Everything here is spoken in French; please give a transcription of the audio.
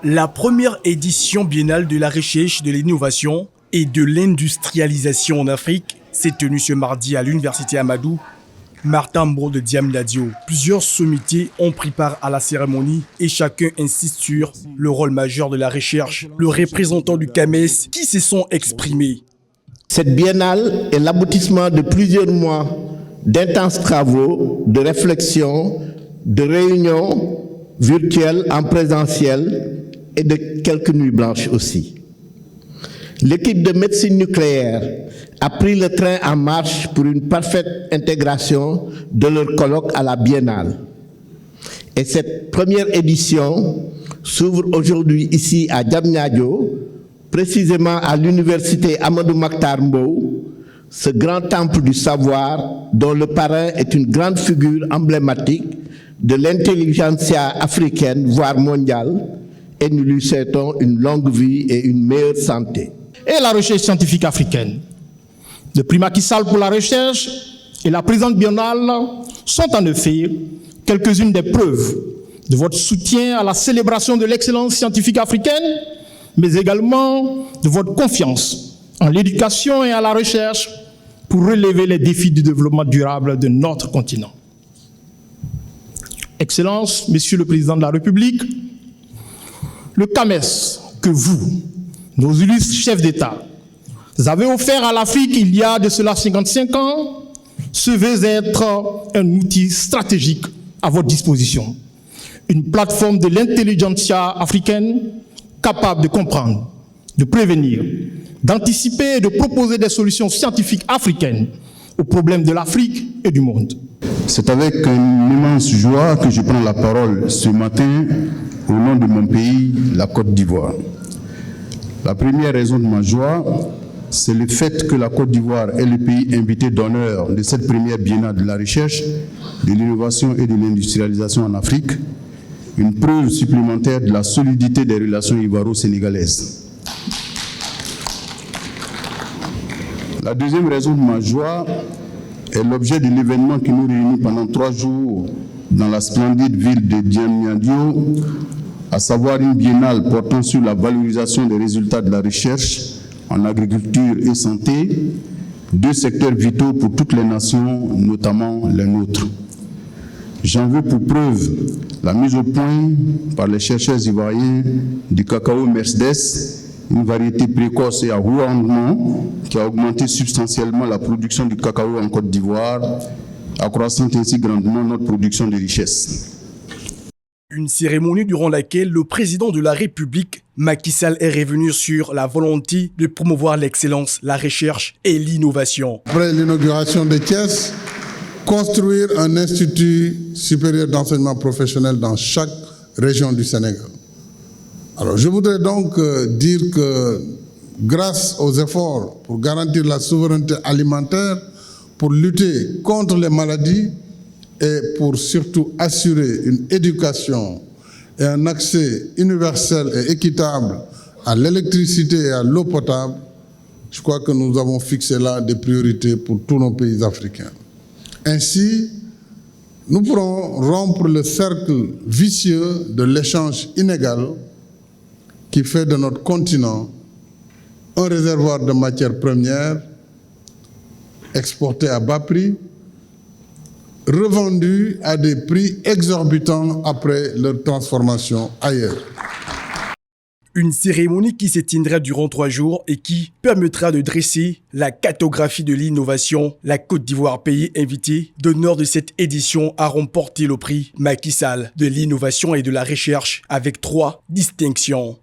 La première édition biennale de la recherche, de l'innovation et de l'industrialisation en Afrique s'est tenue ce mardi à l'Université Amadou Martin Mbro de Diamniadio. Plusieurs sommités ont pris part à la cérémonie et chacun insiste sur le rôle majeur de la recherche. Le représentant du CAMES qui se sont exprimés. Cette biennale est l'aboutissement de plusieurs mois d'intenses travaux, de réflexion, de réunions virtuelles en présentiel et de quelques nuits blanches aussi. L'équipe de médecine nucléaire a pris le train en marche pour une parfaite intégration de leur colloque à la biennale. Et cette première édition s'ouvre aujourd'hui ici à Diamniadio, précisément à l'université Amadou Mahtar Mbow, ce grand temple du savoir dont le parrain est une grande figure emblématique de l'intelligentsia africaine, voire mondiale, et nous lui souhaitons une longue vie et une meilleure santé. Et la recherche scientifique africaine. Le prix Macky Sall pour la recherche et la présente biennale sont en effet quelques-unes des preuves de votre soutien à la célébration de l'excellence scientifique africaine, mais également de votre confiance en l'éducation et à la recherche pour relever les défis du développement durable de notre continent. Excellences, Monsieur le Président de la République, le CAMES que vous, nos illustres chefs d'État, avez offert à l'Afrique il y a de cela 55 ans, se veut être un outil stratégique à votre disposition. Une plateforme de l'intelligentsia africaine capable de comprendre, de prévenir, d'anticiper et de proposer des solutions scientifiques africaines aux problèmes de l'Afrique et du monde. C'est avec une immense joie que je prends la parole ce matin au nom de mon pays, la Côte d'Ivoire. La première raison de ma joie, c'est le fait que la Côte d'Ivoire est le pays invité d'honneur de cette première biennale de la recherche, de l'innovation et de l'industrialisation en Afrique, une preuve supplémentaire de la solidité des relations ivoiro-sénégalaises. La deuxième raison de ma joie est l'objet de l'événement qui nous réunit pendant 3 jours dans la splendide ville de Diamniadio, à savoir une biennale portant sur la valorisation des résultats de la recherche en agriculture et santé, 2 secteurs vitaux pour toutes les nations, notamment les nôtres. J'en veux pour preuve la mise au point par les chercheurs ivoiriens du cacao Mercedes, une variété précoce et à haut rendement qui a augmenté substantiellement la production du cacao en Côte d'Ivoire, accroissant ainsi grandement notre production de richesse. Une cérémonie durant laquelle le président de la République, Macky Sall, est revenu sur la volonté de promouvoir l'excellence, la recherche et l'innovation. Après l'inauguration de Thiès, construire un institut supérieur d'enseignement professionnel dans chaque région du Sénégal. Alors je voudrais donc dire que grâce aux efforts pour garantir la souveraineté alimentaire, pour lutter contre les maladies et pour surtout assurer une éducation et un accès universel et équitable à l'électricité et à l'eau potable, je crois que nous avons fixé là des priorités pour tous nos pays africains. Ainsi, nous pourrons rompre le cercle vicieux de l'échange inégal qui fait de notre continent un réservoir de matières premières exportées à bas prix, revendues à des prix exorbitants après leur transformation ailleurs. Une cérémonie qui se tiendra durant 3 jours et qui permettra de dresser la cartographie de l'innovation. La Côte d'Ivoire, pays invité d'honneur de cette édition, a remporté le prix Macky Sall de l'innovation et de la recherche avec 3 distinctions.